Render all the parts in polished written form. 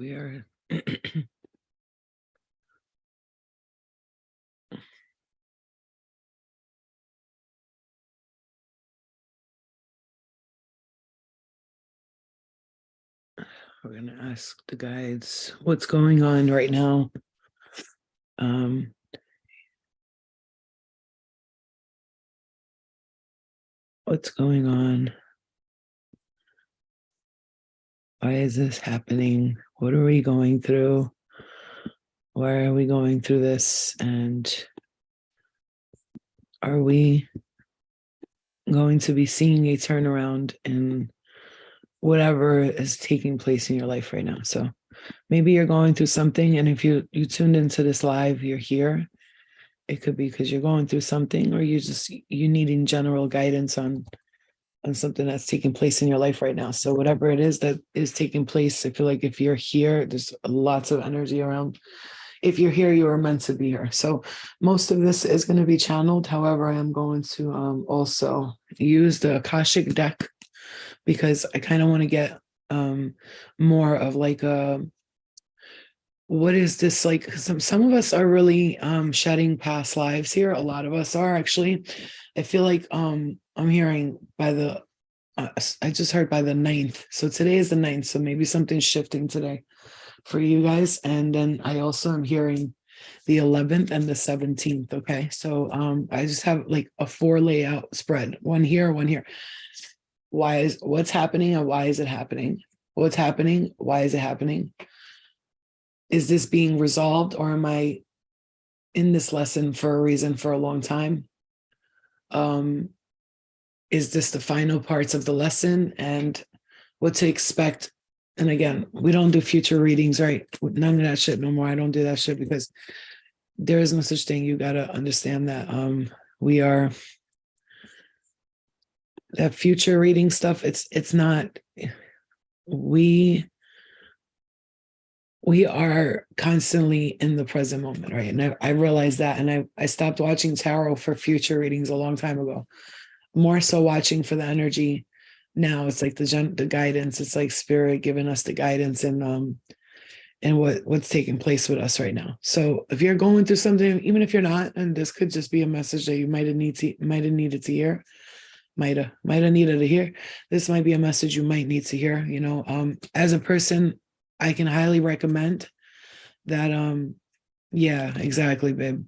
We are we're gonna ask the guides what's going on right now. Um what's going on? Why is this happening? What are we going through? Why are we going through this? And are we going to be seeing a turnaround in whatever is taking place in your life right now? So maybe you're going through something, and if you tuned into this live, you're here. It could be because you're going through something, or you needing general guidance on something that's taking place in your life right now. So whatever it is that is taking place, I feel like if you're here, there's lots of energy around. If you're here, you are meant to be here. So most of this is going to be channeled. However, I am going to also use the Akashic deck, because I kind of want to get more of like a, what is this like? Some of us are really shedding past lives here. A lot of us are actually. I feel like I'm hearing by the I just heard by the 9th. So today is the 9th. So maybe something's shifting today for you guys. And then I also am hearing the 11th and the 17th. Okay. So I just have like a 4 layout spread, one here, one here. What's happening and why is it happening? What's happening? Why is it happening? Is this being resolved, or am I in this lesson for a reason for a long time? Is this the final parts of the lesson and what to expect? And again, we don't do future readings, right? None of that shit no more. I don't do that shit because there is no such thing. You got to understand that we are, that future reading stuff, it's not, we are constantly in the present moment, right? And I realized that, and I stopped watching tarot for future readings a long time ago. More so watching for the energy now. It's like the guidance. It's like spirit giving us the guidance and what's taking place with us right now. So if you're going through something, even if you're not, and this could just be a message that you might have needed to hear, might have needed to hear. This might be a message you might need to hear. You know, as a person, I can highly recommend that. Yeah, exactly, babe.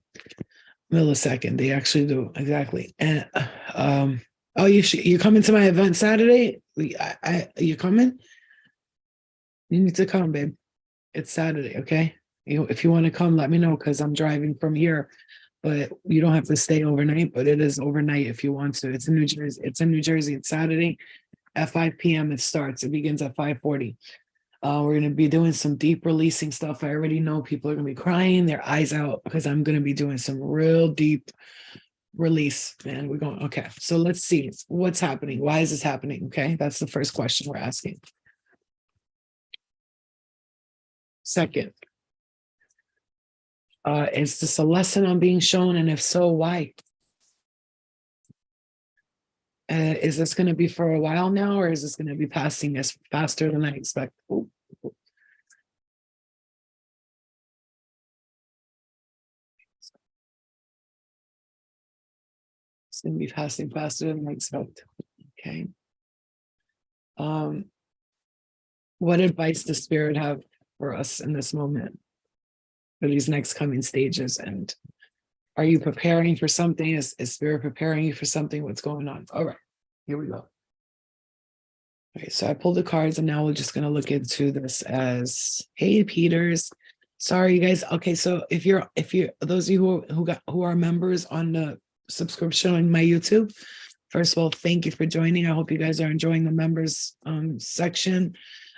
Millisecond, they actually do, exactly. And oh, you're coming to my event Saturday? You coming? You need to come, babe. It's Saturday, okay? If you want to come, let me know, because I'm driving from here. But you don't have to stay overnight, but it is overnight if you want to. It's in New Jersey. It's in New Jersey. It's Saturday at 5 p.m. It starts. It begins at 5:40. We're going to be doing some deep releasing stuff. I already know people are going to be crying their eyes out because I'm going to be doing some real deep release, man. We're going, okay. So let's see what's happening. Why is this happening? Okay. That's the first question we're asking. Second, is this a lesson I'm being shown? And if so, why? Is this going to be for a while now, or is this going to be passing as faster than I expect? Ooh. It's going to be passing faster than I expect. Okay. What advice does Spirit have for us in this moment, for these next coming stages? And are you preparing for something? Is Spirit preparing you for something? What's going on? All right, here we go. All right, so I pulled the cards, and now we're just going to look into this as, hey, Peters. Sorry, you guys. Okay, so if you're those of you who are members on the subscription on my YouTube, first of all, thank you for joining. I hope you guys are enjoying the members section.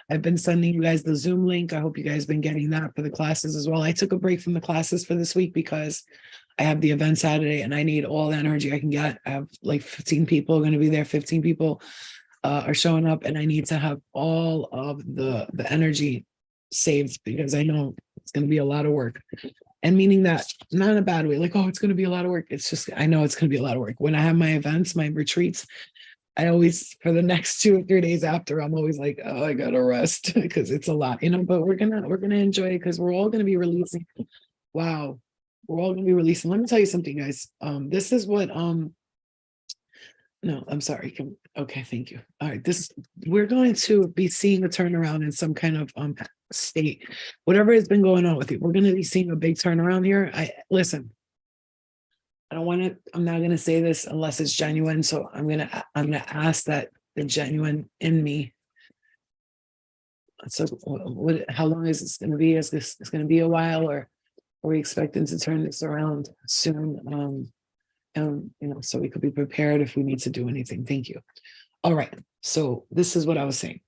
I've been sending you guys the Zoom link. I hope you guys have been getting that for the classes as well. I took a break from the classes for this week because I have the event Saturday and I need all the energy I can get. I have like 15 people going to be there. 15 people are showing up, and I need to have all of the energy saved, because I know it's going to be a lot of work. And meaning that not in a bad way, like, oh, it's going to be a lot of work. It's just, I know it's going to be a lot of work. When I have my events, my retreats, I always, for the next 2 or 3 days after, I'm always like, oh, I gotta rest because it's a lot, but we're gonna enjoy it because we're all gonna be releasing. Wow. We're all gonna be releasing. Let me tell you something, guys. This is what no, I'm sorry. Okay, thank you. All right, we're going to be seeing a turnaround in some kind of state. Whatever has been going on with you, we're gonna be seeing a big turnaround here. I listen, I'm not gonna say this unless it's genuine. So I'm gonna ask that the genuine in me. So how long is this gonna be? Is this it's gonna be a while, or are we expecting to turn this around soon? So we could be prepared if we need to do anything. Thank you. All right. So this is what I was saying.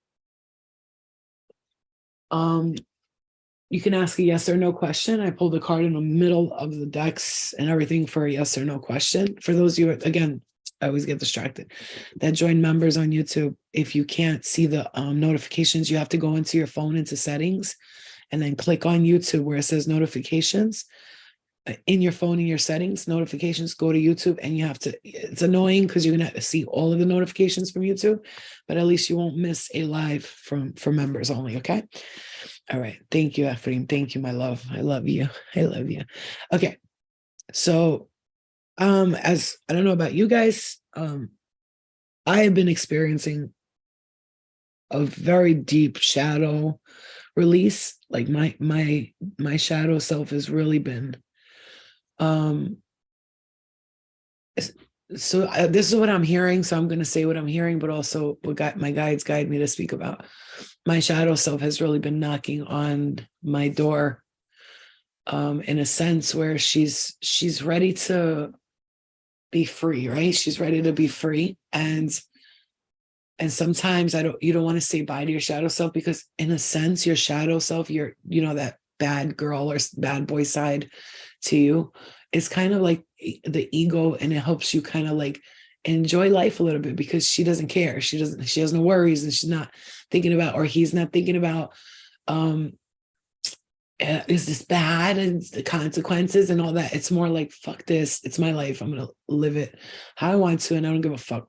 You can ask a yes or no question. I pulled a card in the middle of the decks and everything for a yes or no question. For those of you, again, I always get distracted, that join members on YouTube. If you can't see the notifications, you have to go into your phone, into settings, and then click on YouTube where it says notifications. In your phone, in your settings, notifications, go to YouTube, and you have to, it's annoying because you're gonna see all of the notifications from YouTube, but at least you won't miss a live for members only. Okay. All right. Thank you, Ephraim. Thank you, my love. I love you. I love you. Okay. So as I don't know about you guys, I have been experiencing a very deep shadow release. Like my shadow self has really been so this is what I'm hearing. So I'm going to say what I'm hearing, but also what my guides guide me to speak about. My shadow self has really been knocking on my door, in a sense where she's ready to be free, right? She's ready to be free. And sometimes you don't want to say bye to your shadow self, because in a sense, your shadow self, that bad girl or bad boy side to you, is kind of like the ego, and it helps you kind of like enjoy life a little bit because she doesn't care. She has no worries, and she's not thinking about, or he's not thinking about, is this bad and the consequences and all that. It's more like, fuck this, it's my life, I'm gonna live it how I want to, and I don't give a fuck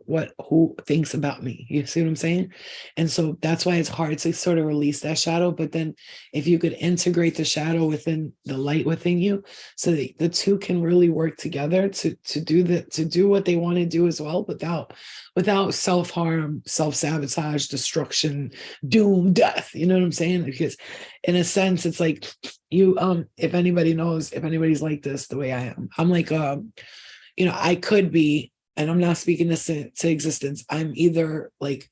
who thinks about me. You see what I'm saying? And so that's why it's hard to sort of release that shadow. But then if you could integrate the shadow within the light within you, so that the two can really work together to do what they want to do as well, without self-harm, self-sabotage, destruction, doom, death. You know what I'm saying? Because in a sense, it's like if anybody's like this the way I am, I'm like, I could be, and I'm not speaking this to existence, I'm either like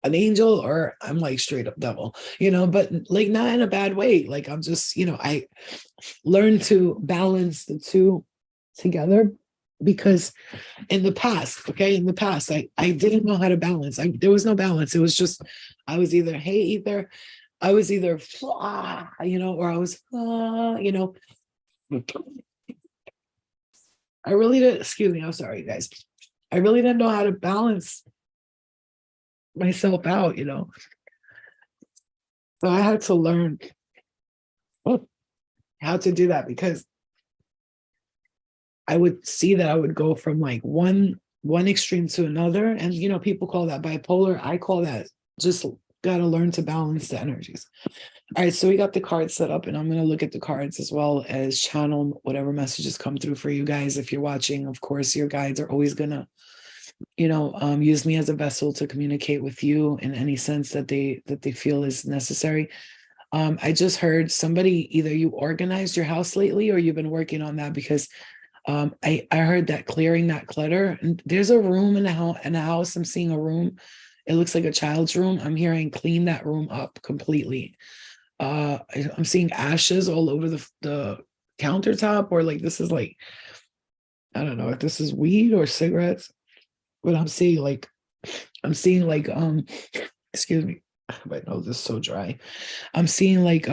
an angel or I'm like straight up devil, but like not in a bad way. Like I'm just, I learned to balance the two together, because in the past, I didn't know how to balance. There was no balance. It was just, I was either, I was either, or I was, I really didn't, excuse me, I'm sorry, guys. I really didn't know how to balance myself out, So I had to learn how to do that, because I would see that I would go from like one extreme to another. And, people call that bipolar. I call that just got to learn to balance the energies. All right, so we got the cards set up, and I'm going to look at the cards as well as channel whatever messages come through for you guys. If you're watching, of course, your guides are always going to, use me as a vessel to communicate with you in any sense that they feel is necessary. I just heard somebody, either you organized your house lately or you've been working on that, because I heard that clearing that clutter. And there's a room in the house. I'm seeing a room. It looks like a child's room. I'm hearing clean that room up completely. I'm seeing ashes all over the countertop, or like this is like, I don't know if this is weed or cigarettes, but I'm seeing like excuse me, my nose is so dry. I'm seeing like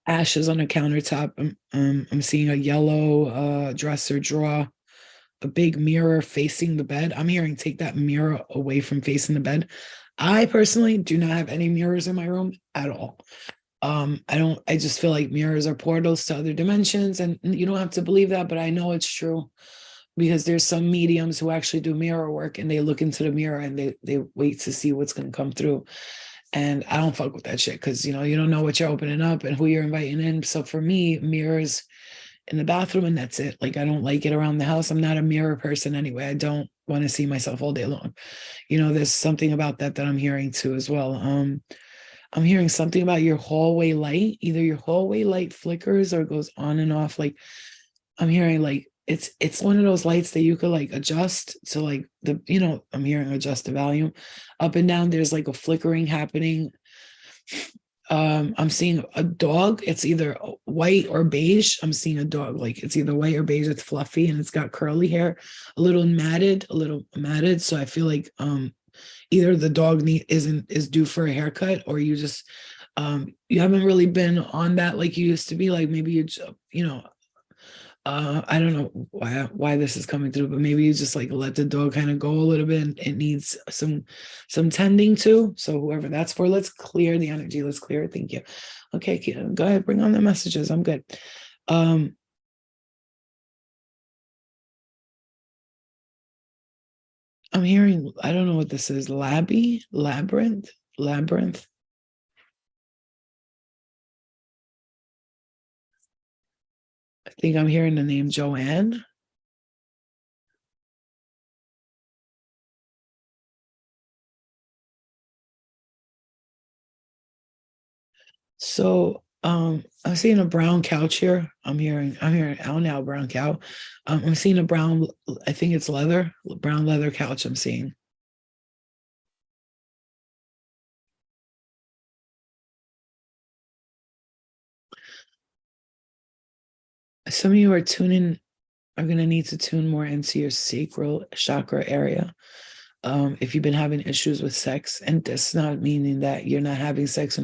ashes on the countertop. I'm seeing a yellow dresser drawer, a big mirror facing the bed. I'm hearing take that mirror away from facing the bed. I personally do not have any mirrors in my room at all. I just feel like mirrors are portals to other dimensions, and you don't have to believe that, but I know it's true. because there's some mediums who actually do mirror work and they look into the mirror and they wait to see what's going to come through. And I don't fuck with that shit because, you know, you don't know what you're opening up and who you're inviting in. So for me, mirrors in the bathroom and that's it. Like, I don't like it around the house. I'm not a mirror person anyway. I don't want to see myself all day long. You know, there's something about that I'm hearing too as well. I'm hearing something about your hallway light. Either your hallway light flickers or goes on and off. Like, I'm hearing like it's one of those lights that you could like adjust to like the, you know, I'm hearing adjust the volume up and down. There's like a flickering happening. I'm seeing a dog. It's either white or beige. I'm seeing a dog, like it's either white or beige. It's fluffy and it's got curly hair, a little matted. So I feel like either the dog is due for a haircut, or you just you haven't really been on that like you used to be. Like maybe you know, I don't know why this is coming through, but maybe you just like let the dog kind of go a little bit and it needs some tending to. So whoever that's for, let's clear the energy. Let's clear it. Thank you. Okay, go ahead, bring on the messages. I'm good. I'm hearing, I don't know what this is. Labyrinth. I think I'm hearing the name Joanne. So I'm seeing a brown couch here. I'm hearing out now brown cow. I'm seeing a brown, I think it's brown leather couch I'm seeing. Some of you are going to need to tune more into your sacral chakra area. If you've been having issues with sex, and that's not meaning that you're not having sex,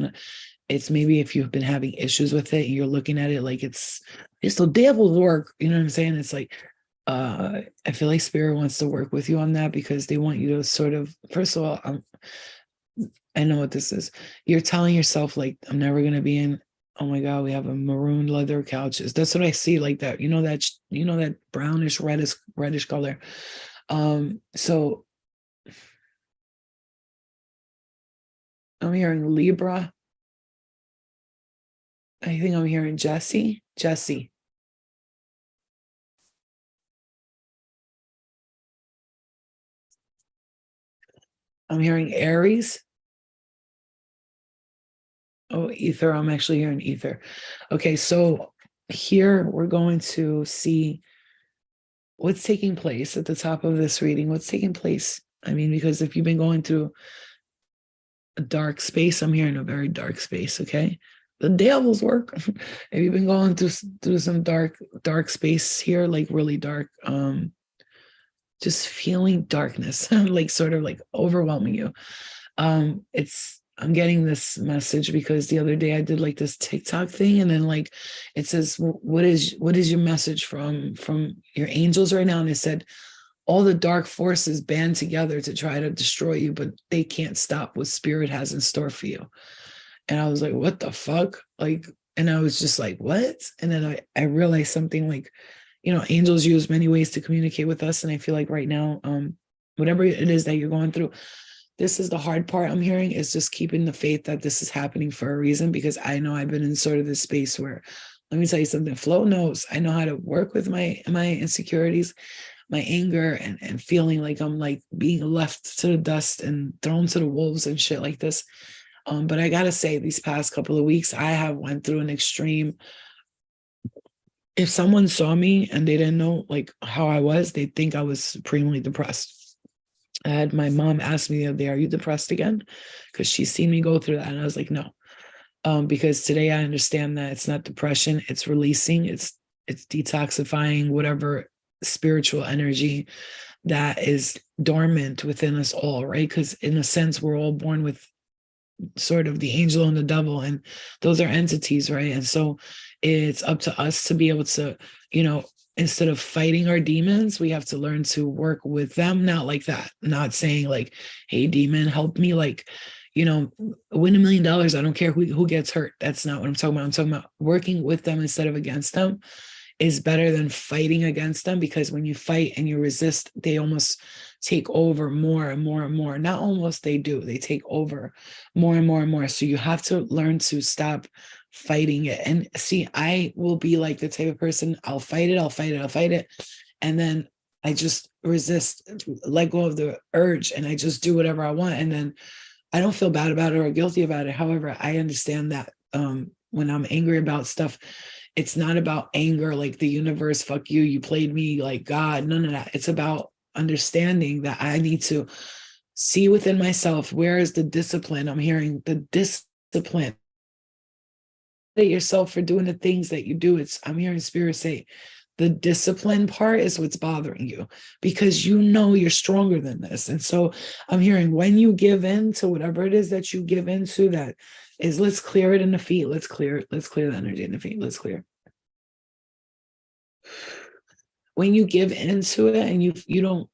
it's maybe if you've been having issues with it, and you're looking at it like it's the devil's work. You know what I'm saying? It's like, I feel like spirit wants to work with you on that because they want you to sort of, first of all, I know what this is. You're telling yourself like, I'm never going to be in, oh my God, we have a maroon leather couches. That's what I see, like that, you know, that brownish, reddish color. So I'm hearing Libra. I think I'm hearing Jesse. I'm hearing Aries. Oh, ether. I'm actually hearing ether. Okay, so here we're going to see what's taking place at the top of this reading. What's taking place? I mean, because if you've been going through a dark space, I'm hearing a very dark space. Okay, the devil's work. If you've been going through some dark space here, like really dark, just feeling darkness, like sort of like overwhelming you. I'm getting this message because the other day I did like this TikTok thing, and then like it says, what is your message from your angels right now? And it said, all the dark forces band together to try to destroy you, but they can't stop what spirit has in store for you. And I was like, what the fuck? Like, and I was just like, what? And then I realized something like, you know, angels use many ways to communicate with us. And I feel like right now, whatever it is that you're going through, this is the hard part I'm hearing, is just keeping the faith that this is happening for a reason, because I know I've been in sort of this space where, let me tell you something, Flo knows I know how to work with my insecurities, my anger, and feeling like I'm like being left to the dust and thrown to the wolves and shit like this. But I gotta say, these past couple of weeks, I have went through an extreme. If someone saw me and they didn't know like how I was, they'd think I was supremely depressed. I had my mom ask me the other day, are you depressed again? Because she's seen me go through that. And I was like, no. Because today I understand that it's not depression, it's releasing, it's detoxifying whatever spiritual energy that is dormant within us all, right? Because in a sense, we're all born with sort of the angel and the devil, and those are entities, right? And so it's up to us to be able to, you know, instead of fighting our demons, we have to learn to work with them. Not like that, not saying like, hey demon, help me, like, you know, win $1 million, I don't care who gets hurt. That's not what I'm talking about. I'm talking about working with them instead of against them. is better than fighting against them, because when you fight and you resist, they almost take over more and more and more. Not almost, they do. They take over more and more and more. So you have to learn to stop fighting it. And see, I will be like the type of person, I'll fight it, I'll fight it, I'll fight it. And then I just resist, let go of the urge, and I just do whatever I want. And then I don't feel bad about it or guilty about it. However, I understand that when I'm angry about stuff, it's not about anger, like the universe, fuck you, you played me like God. None of that. It's about understanding that I need to see within myself, where is the discipline? I'm hearing the discipline. Yourself for doing the things that you do. I'm hearing spirit say, the discipline part is what's bothering you, because you know you're stronger than this. And so I'm hearing, when you give in to whatever it is that you give into, that is, let's clear it in the feet. Let's clear the energy in the feet. Let's clear. When you give into it and you don't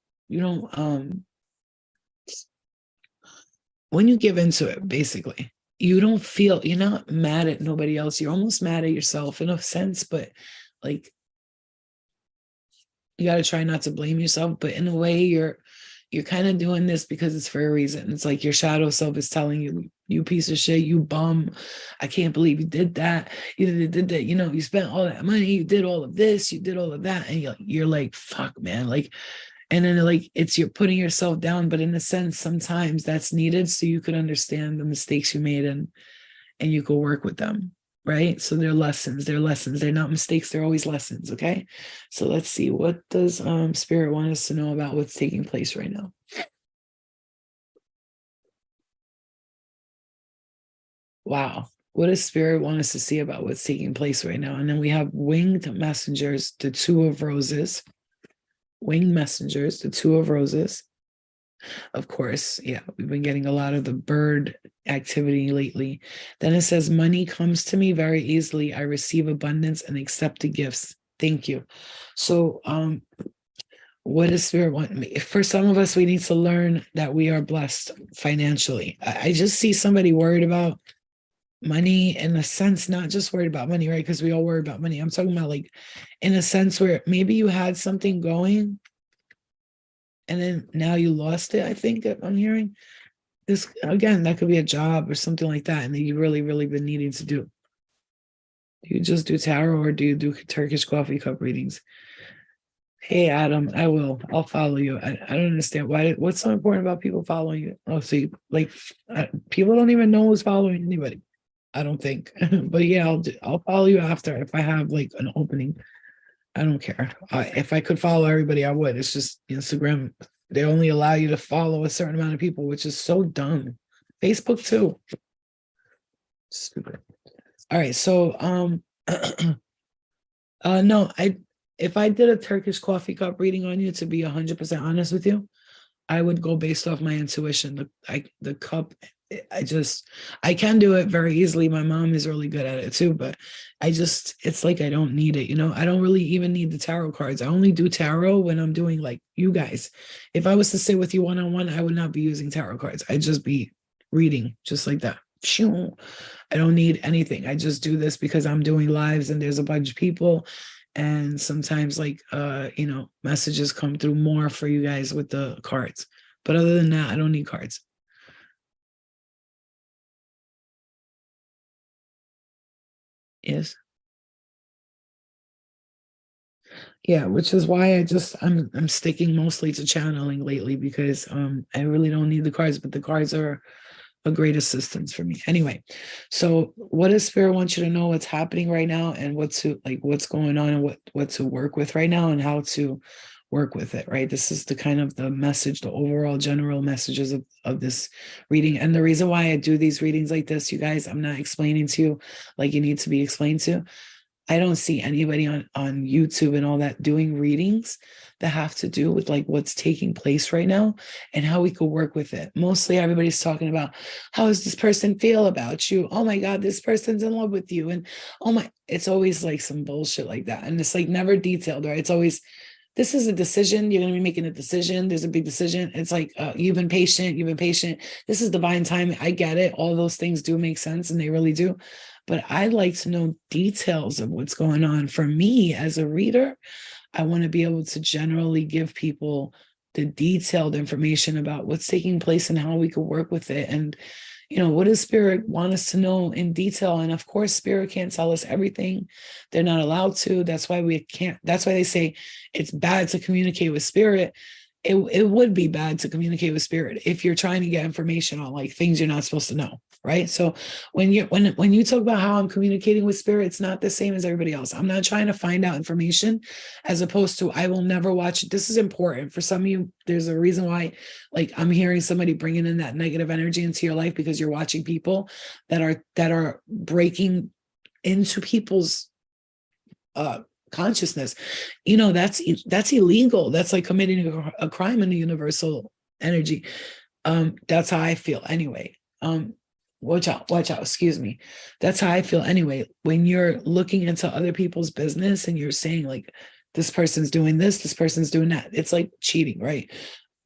when you give into it, basically, you're not mad at nobody else. You're almost mad at yourself in a sense, but like, you got to try not to blame yourself, but in a way you're kind of doing this because it's for a reason. It's like your shadow self is telling you, you piece of shit, you bum, I can't believe you did that. You did that, you spent all that money, you did all of this, you did all of that. And you're like, fuck, man. Like, and then like, you're putting yourself down, but in a sense, sometimes that's needed so you could understand the mistakes you made, and you could work with them. Right? So they're lessons. They're not mistakes. They're always lessons. Okay. So let's see. What does spirit want us to know about what's taking place right now? Wow. What does spirit want us to see about what's taking place right now? And then we have winged messengers, the Two of Roses. Winged messengers, the Two of Roses. Of course, yeah, we've been getting a lot of the bird activity lately. Then it says, money comes to me very easily. I receive abundance and accept the gifts. Thank you. So, what does spirit want me? For some of us, we need to learn that we are blessed financially. I just see somebody worried about money, in a sense, not just worried about money, right? Because we all worry about money. I'm talking about like in a sense where maybe you had something going and then now you lost it. I think I'm hearing this again. That could be a job or something like that, and that you really, really been needing to do. Do you just do tarot, or do you do Turkish coffee cup readings? Hey, Adam, I'll follow you. I don't understand what's so important about people following you. Oh, see, like people don't even know who's following anybody. I don't think, but yeah, I'll follow you after if I have like an opening. I don't care. If I could follow everybody, I would. It's just Instagram. They only allow you to follow a certain amount of people, which is so dumb. Facebook too. Stupid. All right. So, no, if I did a Turkish coffee cup reading on you, to be 100% honest with you, I would go based off my intuition. The cup, I can do it very easily. My mom is really good at it too, but it's like I don't need it. I don't really even need the tarot cards. I only do tarot when I'm doing like you guys. If I was to sit with you one-on-one, I would not be using tarot cards. I'd just be reading just like that. I don't need anything. I just do this because I'm doing lives and there's a bunch of people. And sometimes like, messages come through more for you guys with the cards. But other than that, I don't need cards. Yes. Yeah, which is why I'm sticking mostly to channeling lately, because I really don't need the cards, but the cards are a great assistance for me. Anyway, so what does spirit want you to know what's happening right now, and what's going on, and what to work with right now, and how to work with it, right? This is the kind of the message, the overall general messages of this reading. And the reason why I do these readings like this, you guys, I'm not explaining to you like you need to be explained to. I don't see anybody on YouTube and all that doing readings that have to do with like what's taking place right now and how we could work with it. Mostly everybody's talking about, how does this person feel about you? Oh my God, this person's in love with you. And it's always like some bullshit like that. And it's like never detailed, right? It's always, this is a decision. You're going to be making a decision. There's a big decision. It's like, you've been patient. This is divine timing. I get it. All those things do make sense, and they really do. but I'd like to know details of what's going on. For me as a reader, I want to be able to generally give people the detailed information about what's taking place and how we could work with it. And, what does spirit want us to know in detail? And of course, spirit can't tell us everything. They're not allowed to. That's why we can't. That's why they say it's bad to communicate with spirit. It would be bad to communicate with spirit if you're trying to get information on like things you're not supposed to know, right? So when you talk about how I'm communicating with spirit, it's not the same as everybody else. I'm not trying to find out information, as opposed to I will never watch it. This is important for some of you. There's a reason why, like, I'm hearing somebody bringing in that negative energy into your life, because you're watching people that are breaking into people's consciousness. That's illegal. That's like committing a crime in the universal energy. That's how I feel anyway. Watch out, excuse me. That's how I feel anyway. When you're looking into other people's business and you're saying like, this person's doing this person's doing that, it's like cheating, right?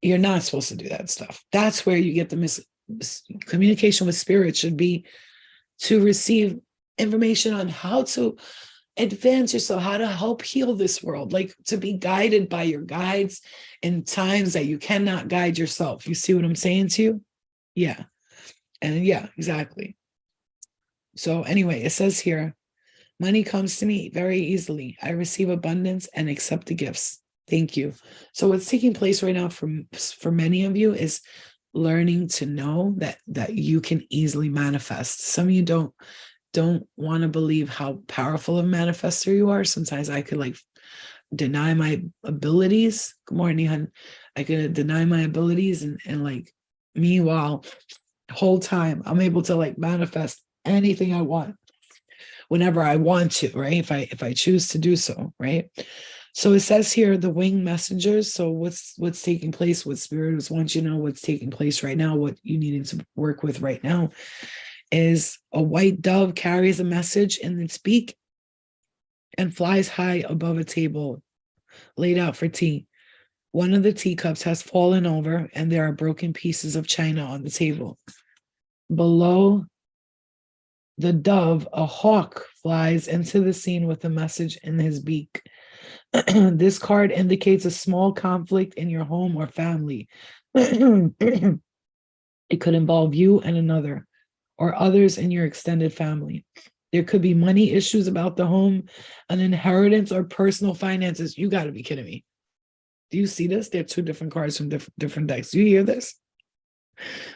You're not supposed to do that stuff. That's where you get the communication with spirit should be to receive information on how to advance yourself, how to help heal this world, like to be guided by your guides in times that you cannot guide yourself. You see what I'm saying to you? Yeah. And yeah, exactly. So anyway, it says here, money comes to me very easily. I receive abundance and accept the gifts. Thank you. So what's taking place right now for many of you is learning to know that you can easily manifest. Some of you don't want to believe how powerful of a manifester you are. Sometimes I could like deny my abilities. Good morning, hon. I could deny my abilities and like, meanwhile, whole time I'm able to like manifest anything I want whenever I want to, right? If I choose to do so, right? So it says here the winged messengers. So what's taking place, what spirits want you to know what's taking place right now, what you need to work with right now is a white dove carries a message in its beak and flies high above a table laid out for tea. One of the teacups has fallen over and there are broken pieces of china on the table. Below the dove, a hawk flies into the scene with a message in his beak. This card indicates a small conflict in your home or family. It could involve you and another, or others in your extended family. There could be money issues about the home, an inheritance, or personal finances. You got to be kidding me. Do you see this? They're two different cards from different decks. Do you hear this?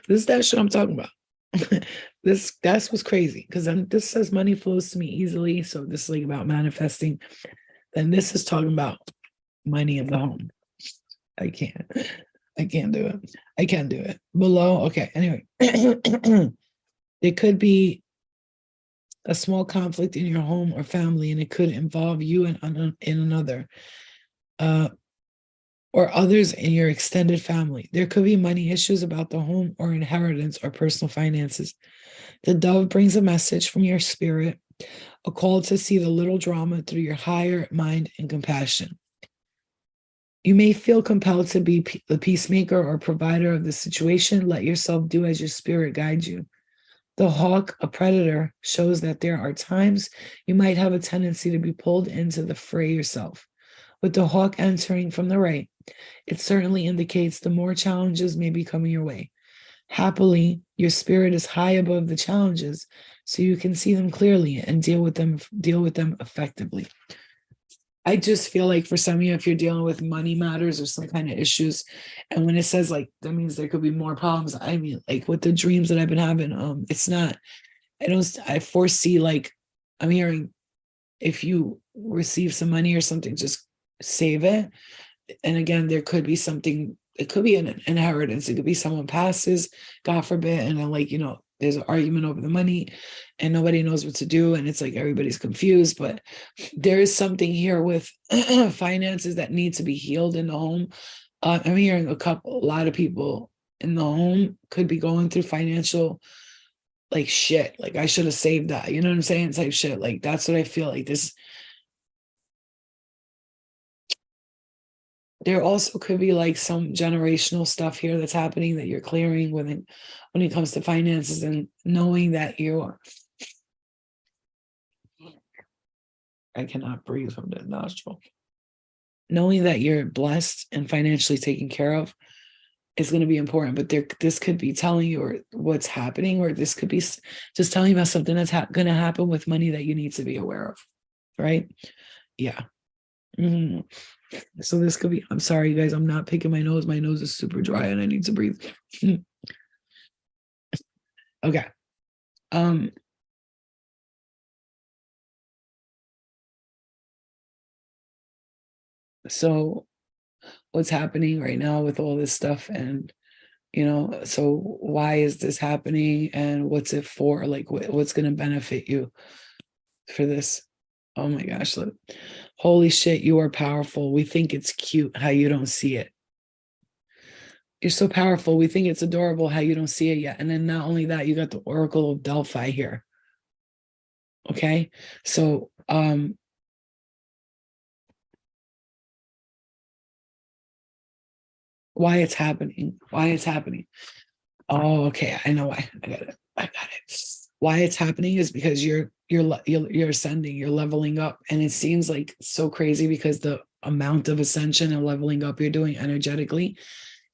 This is that shit I'm talking about. That's what's crazy, because this says money flows to me easily. So this is like about manifesting. Then this is talking about money in the home. I can't do it. I can't do it. Below, okay. Anyway, there could be a small conflict in your home or family, and it could involve you and in another, or others in your extended family. There could be money issues about the home or inheritance or personal finances. The dove brings a message from your spirit, a call to see the little drama through your higher mind and compassion. You may feel compelled to be the peacemaker or provider of the situation. Let yourself do as your spirit guides you. The hawk, a predator, shows that there are times you might have a tendency to be pulled into the fray yourself. With the hawk entering from the right, it certainly indicates the more challenges may be coming your way. Happily, your spirit is high above the challenges, so you can see them clearly and deal with them effectively. I just feel like for some of you, if you're dealing with money matters or some kind of issues, and when it says like that means there could be more problems. I mean, like with the dreams that I've been having, it's not. I foresee like I'm hearing if you receive some money or something, just save it. And again, there could be something. It could be an inheritance. It could be someone passes, God forbid, and then like there's an argument over the money and nobody knows what to do. And it's like everybody's confused, but there is something here with finances that need to be healed in the home. I'm hearing a lot of people in the home could be going through financial like shit. Like I should have saved that. You know what I'm saying? Type shit. Like that's what I feel like this. There also could be like some generational stuff here that's happening that you're clearing when it comes to finances, and knowing that I cannot breathe from the nostril. Knowing that you're blessed and financially taken care of is going to be important, but this could be telling you or what's happening, or this could be just telling you about something that's going to happen with money that you need to be aware of, right? Yeah. Mm. So this could be, I'm sorry, you guys, I'm not picking my nose. My nose is super dry and I need to breathe. Okay. So what's happening right now with all this stuff, and so why is this happening and what's it for? Like what's going to benefit you for this? Oh my gosh, look. Holy shit, you are powerful. We think it's cute how you don't see it. You're so powerful. We think it's adorable how you don't see it yet. And then not only that, you got the Oracle of Delphi here. Okay. So why it's happening. Oh, okay. I know why. I got it. Why it's happening is because you're ascending, you're leveling up. And it seems like so crazy because the amount of ascension and leveling up you're doing energetically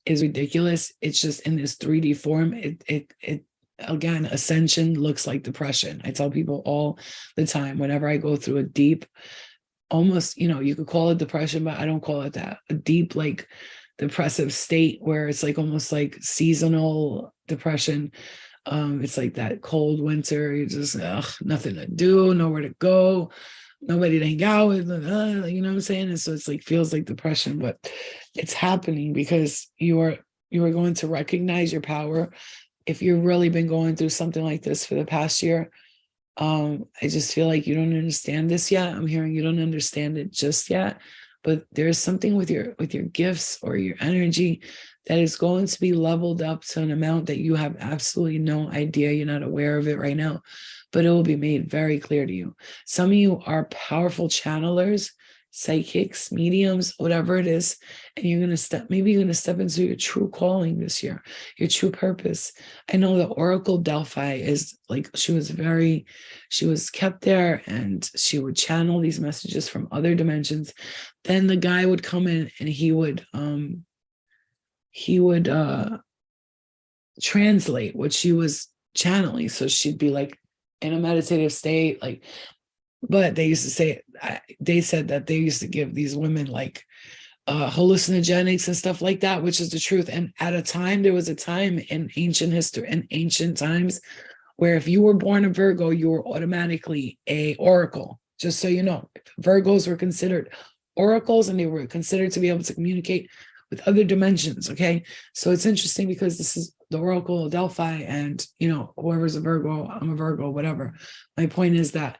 is ridiculous. It's just in this 3D form. It again, ascension looks like depression. I tell people all the time, whenever I go through a deep, almost, you could call it depression, but I don't call it that. A deep, like depressive state where it's like almost like seasonal depression. It's like that cold winter, you just nothing to do, nowhere to go, nobody to hang out with, you know what I'm saying? And so it's like feels like depression, but it's happening because you are going to recognize your power. If you've really been going through something like this for the past year, I just feel like you don't understand this yet. I'm hearing you don't understand it just yet, but there's something with your gifts or your energy that is going to be leveled up to an amount that you have absolutely no idea. You're not aware of it right now, but it will be made very clear to you. Some of you are powerful channelers, psychics, mediums, whatever it is, and you're going to step into your true calling this year, your true purpose. I know the Oracle Delphi is like, she was kept there and she would channel these messages from other dimensions. Then the guy would come in and he would translate what she was channeling. So she'd be like in a meditative state, like, but they used to say, they said that they used to give these women like hallucinogenics and stuff like that, which is the truth. And there was a time in ancient times where if you were born a Virgo, you were automatically a oracle. Just so you know, Virgos were considered oracles and they were considered to be able to communicate with other dimensions. Okay. So it's interesting because this is the Oracle of Delphi, and whoever's a Virgo, I'm a Virgo, whatever. My point is that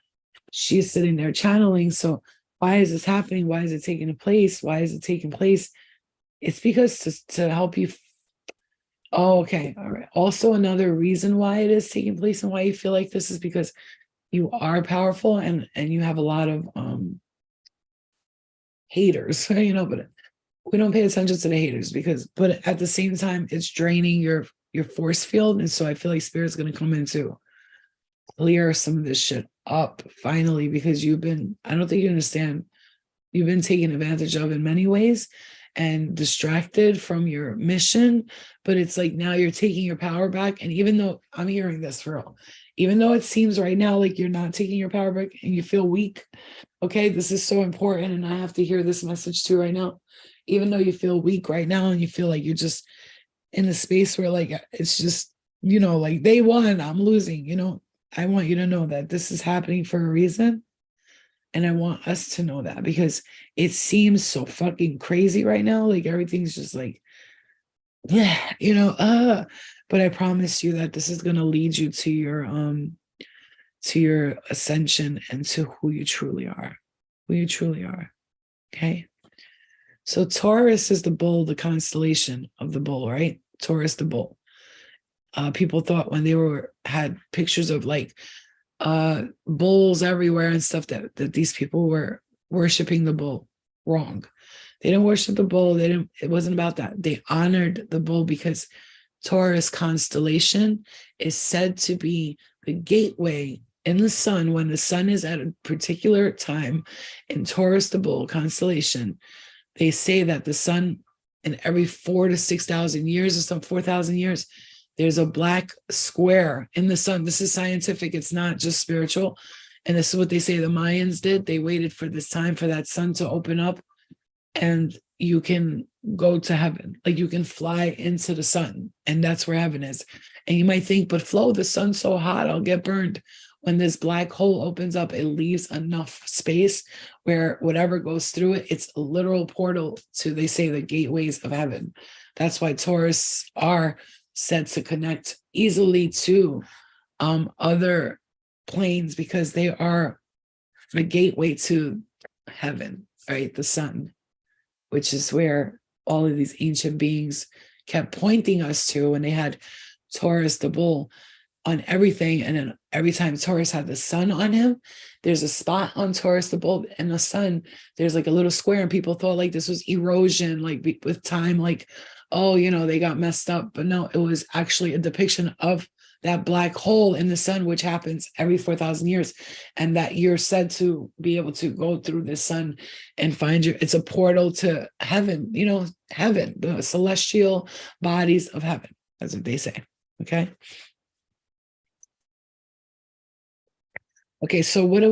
she's sitting there channeling. So why is this happening? Why is it taking place? Why is it taking place? It's because to help you. Oh, okay. All right. Also, another reason why it is taking place and why you feel like this is because you are powerful and you have a lot of haters, but we don't pay attention to the haters but at the same time, it's draining your force field. And so I feel like Spirit's going to come in to clear some of this shit up finally, because I don't think you understand, you've been taken advantage of in many ways and distracted from your mission. But it's like now you're taking your power back. And even though I'm hearing this for real, even though it seems right now like you're not taking your power back and you feel weak, okay, this is so important. And I have to hear this message too right now. Even though you feel weak right now and you feel like you're just in a space where like, it's just, like they won, I'm losing, I want you to know that this is happening for a reason. And I want us to know that because it seems so fucking crazy right now. Like everything's just like, yeah, but I promise you that this is going to lead you to your ascension and to who you truly are. Okay. So Taurus is the bull, the constellation of the bull, right? Taurus, the bull. People thought when they had pictures of like bulls everywhere and stuff that these people were worshiping the bull. Wrong. They didn't worship the bull. It wasn't about that. They honored the bull because Taurus constellation is said to be the gateway in the sun, when the sun is at a particular time in Taurus the Bull constellation, they say that the sun in every 4,000 to 6,000 years or some 4,000 years, there's a black square in the sun. This is scientific. It's not just spiritual. And this is what they say the Mayans did. They waited for this time for that sun to open up, and you can go to heaven. Like you can fly into the sun, and that's where heaven is. And you might think, but Flo, the sun's so hot, I'll get burned. When this black hole opens up, it leaves enough space where whatever goes through it, it's a literal portal to, they say, the gateways of heaven. That's why Taurus are said to connect easily to other planes, because they are the gateway to heaven, right? The sun, which is where all of these ancient beings kept pointing us to when they had Taurus the bull on everything. And then every time Taurus had the sun on him, there's a spot on Taurus the bull and the sun, there's like a little square, and people thought like this was erosion, like with time, like, oh, you know, they got messed up. But no, it was actually a depiction of that black hole in the sun, which happens every 4,000 years. And that you're said to be able to go through the sun and find it's a portal to heaven, you know, heaven, the celestial bodies of heaven. That's what they say. Okay. Okay. So what are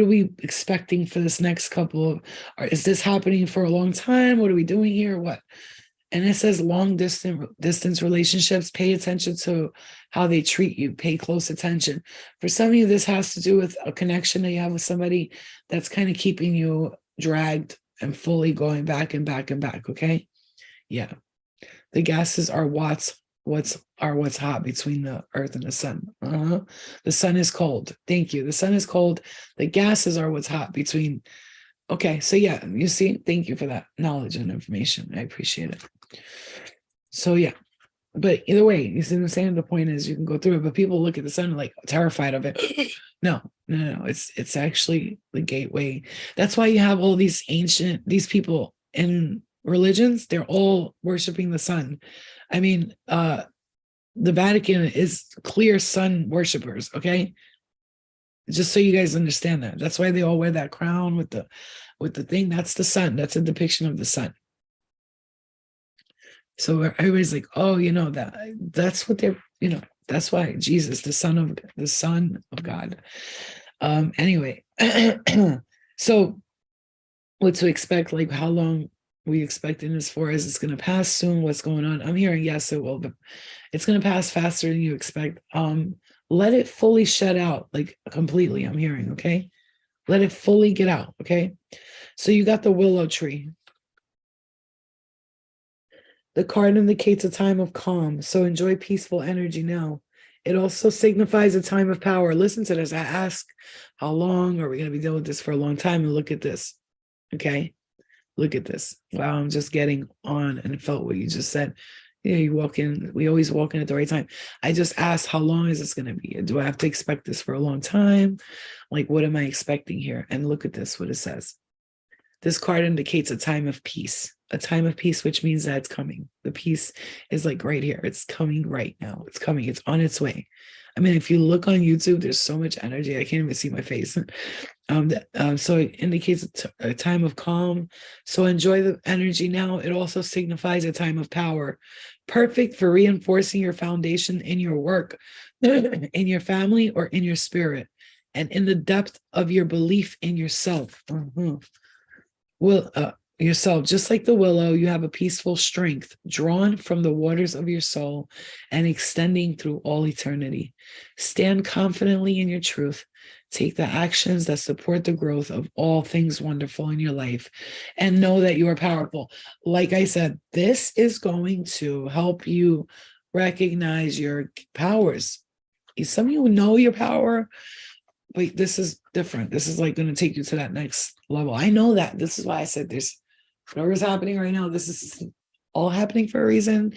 we expecting for this next couple of, or is this happening for a long time? What are we doing here? What? And it says long distance relationships, pay attention to how they treat you, pay close attention. For some of you, this has to do with a connection that you have with somebody that's kind of keeping you dragged and fully going back and back and back, okay? Yeah. The gases are what's hot between the earth and the sun. The sun is cold. Thank you. The sun is cold. The gases are what's hot between. Okay, so yeah, you see, thank you for that knowledge and information. I appreciate it. So yeah, but either way, you see what I'm saying? The point is you can go through it, but people look at the sun like terrified of it. No. It's actually the gateway. That's why you have all these people in religions, they're all worshiping the sun. I mean, the Vatican is clear sun worshipers, okay? Just so you guys understand that. That's why they all wear that crown with the thing. That's the sun. That's a depiction of the sun. So everybody's like, oh, you know, that's what they're, you know, that's why Jesus, the son of God. Anyway, so what to expect, like how long we expecting this for? Is it's going to pass soon? What's going on? I'm hearing yes, it will, but it's going to pass faster than you expect. Let it fully shed out, like completely, I'm hearing, okay? Let it fully get out, okay? So you got the willow tree. The card indicates a time of calm, so enjoy peaceful energy now. It also signifies a time of power. Listen to this. I ask, how long are we going to be dealing with this for a long time? And look at this, okay? Look at this. Wow, I'm just getting on and felt what you just said. Yeah, you walk in, we always walk in at the right time. I just asked, how long is this going to be? Do I have to expect this for a long time? Like, what am I expecting here? And look at this, what it says. This card indicates a time of peace, which means that it's coming. The peace is like right here. It's coming right now. It's coming. It's on its way. I mean, if you look on YouTube, there's so much energy. I can't even see my face. So it indicates a time of calm. So enjoy the energy now. It also signifies a time of power, perfect for reinforcing your foundation in your work, in your family, or in your spirit, and in the depth of your belief in yourself. Well, yourself, just like the willow, you have a peaceful strength drawn from the waters of your soul and extending through all eternity. Stand confidently in your truth. Take the actions that support the growth of all things wonderful in your life, and know that you are powerful. Like I said, this is going to help you recognize your powers. Some of you know your power, but this is different. This is like going to take you to that next level. I know that. This is why I said there's whatever's happening right now. This is all happening for a reason.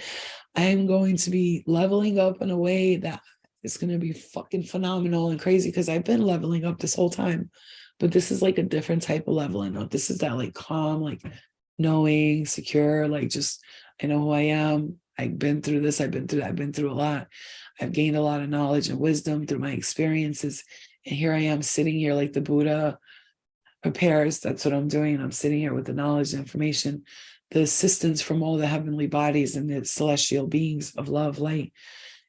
I am going to be leveling up in a way that is going to be fucking phenomenal and crazy, because I've been leveling up this whole time. But this is like a different type of leveling up. This is that like calm, like knowing, secure, like just I know who I am. I've been through this, I've been through that, I've been through a lot. I've gained a lot of knowledge and wisdom through my experiences. And here I am sitting here like the Buddha prepares. That's what I'm doing. I'm sitting here with the knowledge and information, the assistance from all the heavenly bodies and the celestial beings of love, light,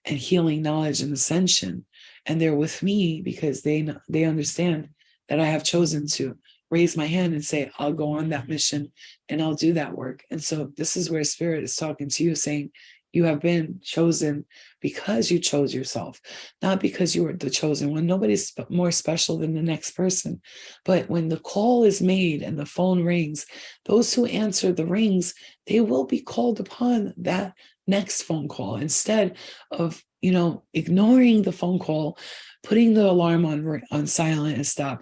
and healing knowledge and ascension. And they're with me because they understand that I have chosen to raise my hand and say, I'll go on that mission and I'll do that work. And so this is where Spirit is talking to you, saying, you have been chosen because you chose yourself, not because you were the chosen one. Nobody's more special than the next person. But when the call is made and the phone rings, those who answer the rings, they will be called upon that next phone call instead of, ignoring the phone call, putting the alarm on silent and stop,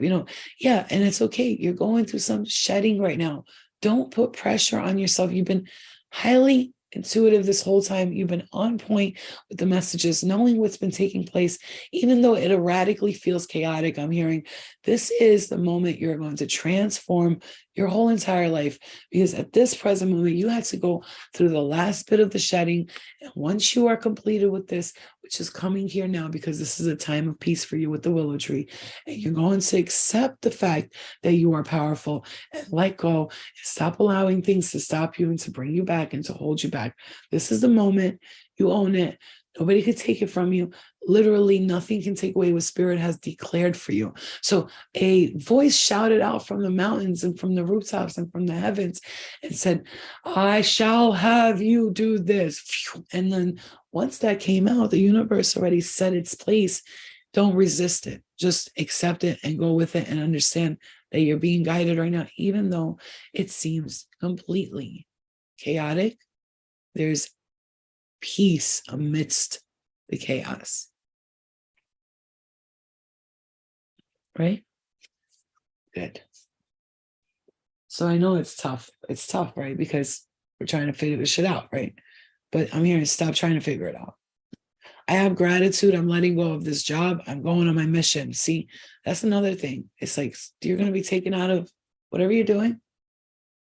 yeah. And it's okay. You're going through some shedding right now. Don't put pressure on yourself. You've been highly intuitive this whole time. You've been on point with the messages, knowing what's been taking place, even though it erratically feels chaotic. I'm hearing this is the moment you're going to transform your whole entire life, because at this present moment, you had to go through the last bit of the shedding. And once you are completed with this, which is coming here now, because this is a time of peace for you with the willow tree, and you're going to accept the fact that you are powerful and let go and stop allowing things to stop you and to bring you back and to hold you back. This is the moment. You own it. Nobody can take it from you. Literally nothing can take away what Spirit has declared for you. So a voice shouted out from the mountains and from the rooftops and from the heavens and said, I shall have you do this. And then once that came out, the universe already set its place. Don't resist it. Just accept it and go with it and understand that you're being guided right now, even though it seems completely chaotic. There's peace amidst the chaos. Right? Good. So I know it's tough. It's tough, right? Because we're trying to figure this shit out, right? But I'm here to stop trying to figure it out. I have gratitude. I'm letting go of this job. I'm going on my mission. See, that's another thing. It's like you're going to be taken out of whatever you're doing.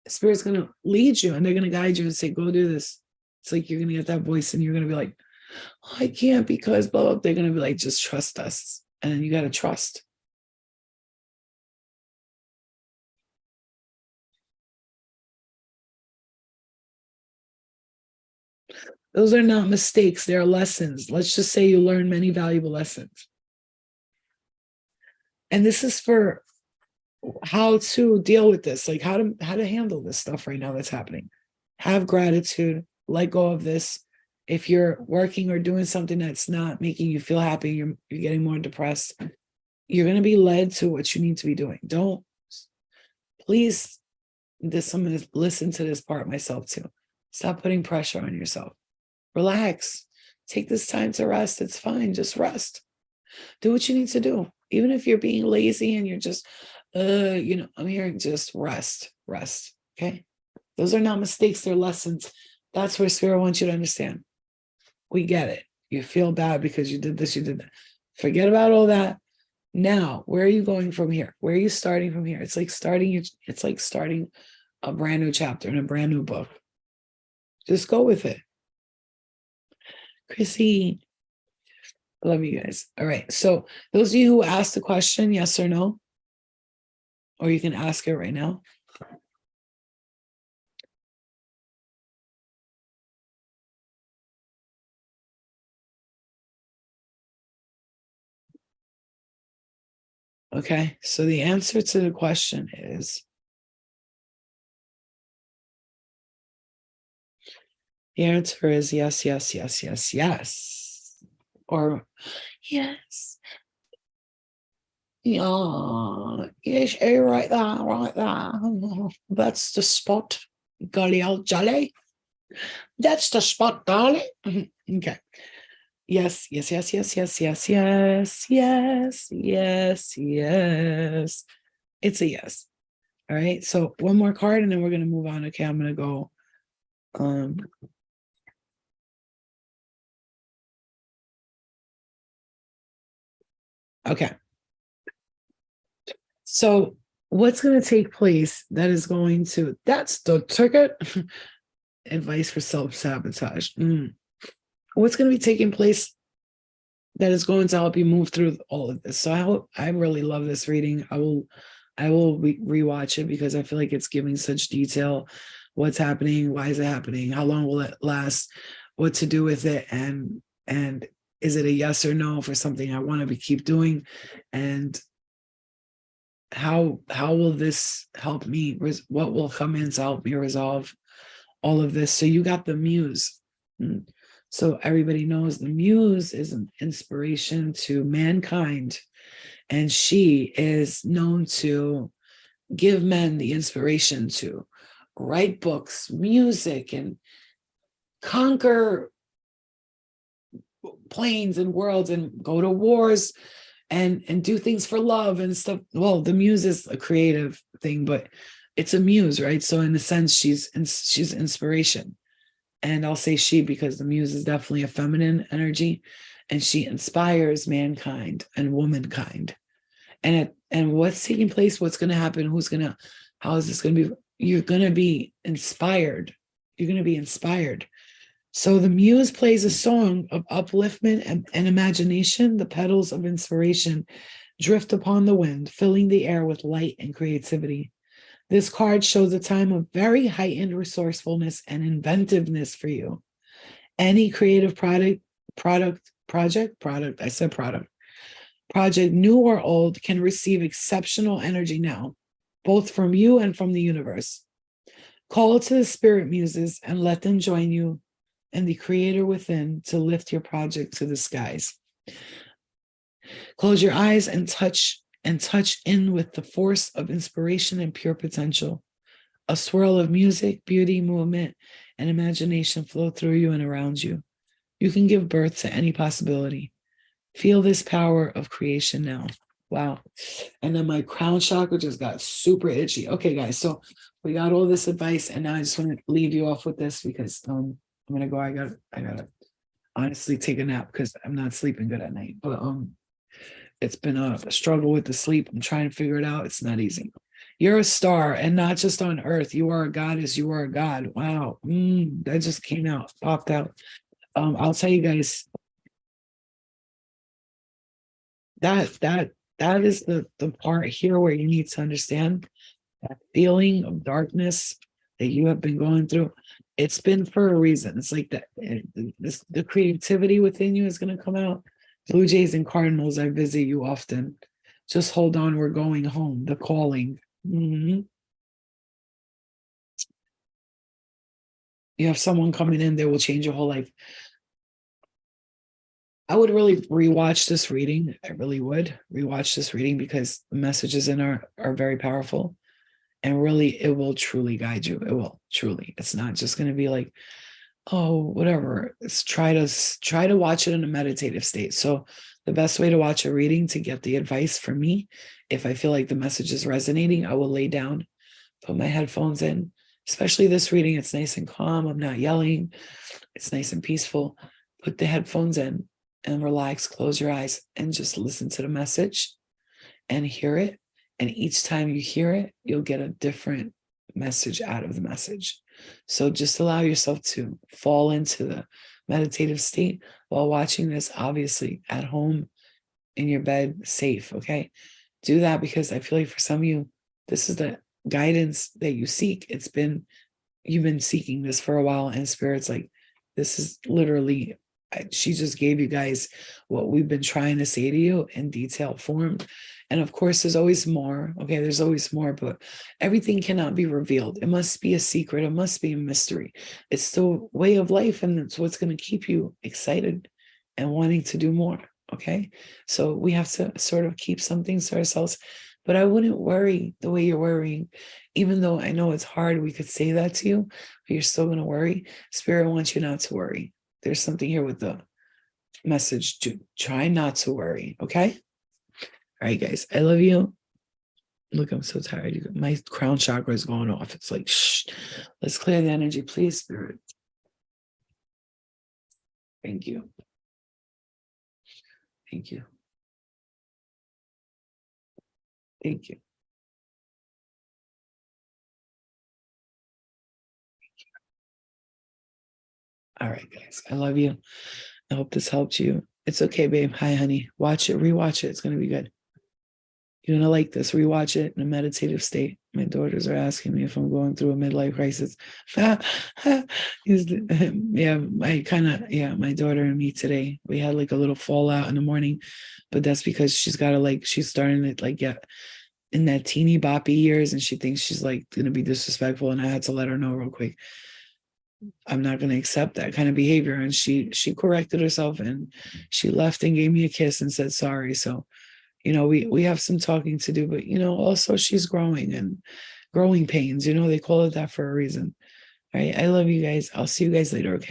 The Spirit's going to lead you and they're going to guide you and say, go do this. It's like you're going to get that voice and you're going to be like, oh, I can't because blah, blah. They're going to be like, just trust us. And then you got to trust. Those are not mistakes. They're lessons. Let's just say you learn many valuable lessons. And this is for how to deal with this, like how to handle this stuff right now that's happening. Have gratitude, let go of this. If you're working or doing something that's not making you feel happy, you're getting more depressed, you're going to be led to what you need to be doing. Don't, please, I'm going to listen to this part myself too. Stop putting pressure on yourself. Relax. Take this time to rest. It's fine. Just rest. Do what you need to do. Even if you're being lazy and you're just, I'm hearing just rest. Okay. Those are not mistakes. They're lessons. That's where Spirit wants you to understand. We get it. You feel bad because you did this, you did that. Forget about all that. Now, where are you going from here? Where are you starting from here? It's like starting a brand new chapter in a brand new book. Just go with it. Chrissy, I love you guys. All right. So those of you who asked the question, yes or no, or you can ask it right now. Okay. So the answer to the question is, the answer is yes, yes, yes, yes, yes. Or yes. Yeah, yes, right there, right there. That's the spot, golly old jolly. That's the spot, darling. Okay. Yes, yes, yes, yes, yes, yes, yes, yes, yes, yes. It's a yes. All right. So one more card and then we're gonna move on. Okay, I'm gonna go. Okay. So what's going to take place that is going to, that's the ticket. Advice for self-sabotage. What's going to be taking place that is going to help you move through all of this? So I really love this reading. I will rewatch it because I feel like it's giving such detail. What's happening? Why is it happening? How long will it last? What to do with it? And is it a yes or no for something I want to keep doing? And how will this help me? What will come in to help me resolve all of this? So you got the muse. So everybody knows the muse is an inspiration to mankind, and she is known to give men the inspiration to write books, music, and conquer planes and worlds and go to wars and do things for love and stuff. Well, the muse is a creative thing, but it's a muse, right? So in a sense, she's inspiration. And I'll say she because the muse is definitely a feminine energy, and she inspires mankind and womankind. And what's taking place, what's going to happen, how is this going to be? You're going to be inspired. You're going to be inspired. So the muse plays a song of upliftment and imagination. The petals of inspiration drift upon the wind, filling the air with light and creativity. This card shows a time of very heightened resourcefulness and inventiveness for you. Any creative project, new or old, can receive exceptional energy now, both from you and from the universe. Call to the spirit muses and let them join you and the creator within to lift your project to the skies. Close your eyes and touch in with the force of inspiration and pure potential. A swirl of music, beauty, movement, and imagination flow through you and around you. You can give birth to any possibility. Feel this power of creation now. Wow. And then my crown chakra just got super itchy. Okay, guys. So we got all this advice, and now I just want to leave you off with this because I'm gonna go. I gotta honestly take a nap because I'm not sleeping good at night. But it's been a struggle with the sleep. I'm trying to figure it out. It's not easy. You're a star, and not just on earth. You are a goddess. You are a god. Wow. That just came out, popped out. I'll tell you guys that is the part here where you need to understand that feeling of darkness that you have been going through. It's been for a reason. It's like that. The creativity within you is going to come out. Blue Jays and Cardinals, I visit you often. Just hold on, we're going home. The calling. You have someone coming in, they will change your whole life. I would really rewatch this reading. I really would rewatch this reading because the messages in are very powerful, and really it will truly guide you. It will truly. It's not just going to be like, oh, whatever. It's try to watch it in a meditative state. So the best way to watch a reading to get the advice from me, if I feel like the message is resonating, I will lay down, put my headphones in, especially this reading. It's nice and calm. I'm not yelling. It's nice and peaceful. Put the headphones in and relax, close your eyes, and just listen to the message and hear it. And each time you hear it, you'll get a different message out of the message. So just allow yourself to fall into the meditative state while watching this, obviously at home, in your bed, safe. Okay. Do that because I feel like for some of you, this is the guidance that you seek. You've been seeking this for a while, and Spirit's like, this is literally, she just gave you guys what we've been trying to say to you in detailed form. And of course, there's always more. Okay, there's always more, but everything cannot be revealed. It must be a secret. It must be a mystery. It's the way of life, and it's what's going to keep you excited and wanting to do more. Okay, so we have to sort of keep some things to ourselves. But I wouldn't worry the way you're worrying, even though I know it's hard. We could say that to you, but you're still going to worry. Spirit wants you not to worry. There's something here with the message to try not to worry. Okay. All right, guys. I love you. Look, I'm so tired. My crown chakra is going off. It's like, shh. Let's clear the energy, please, Spirit. Thank you. Thank you. Thank you. All right, guys. I love you. I hope this helped you. It's okay, babe. Hi, honey. Watch it, rewatch it. It's gonna be good. You're gonna like this. Rewatch it in a meditative state. My daughters are asking me if I'm going through a midlife crisis. Yeah, my daughter and me today, we had like a little fallout in the morning, but that's because she's starting to like get in that teeny boppy years, and she thinks she's like gonna be disrespectful, and I had to let her know real quick. I'm not going to accept that kind of behavior. And she corrected herself, and she left and gave me a kiss and said sorry. So, we have some talking to do, but also she's growing, and growing pains, they call it that for a reason. All right. I love you guys. I'll see you guys later. Okay.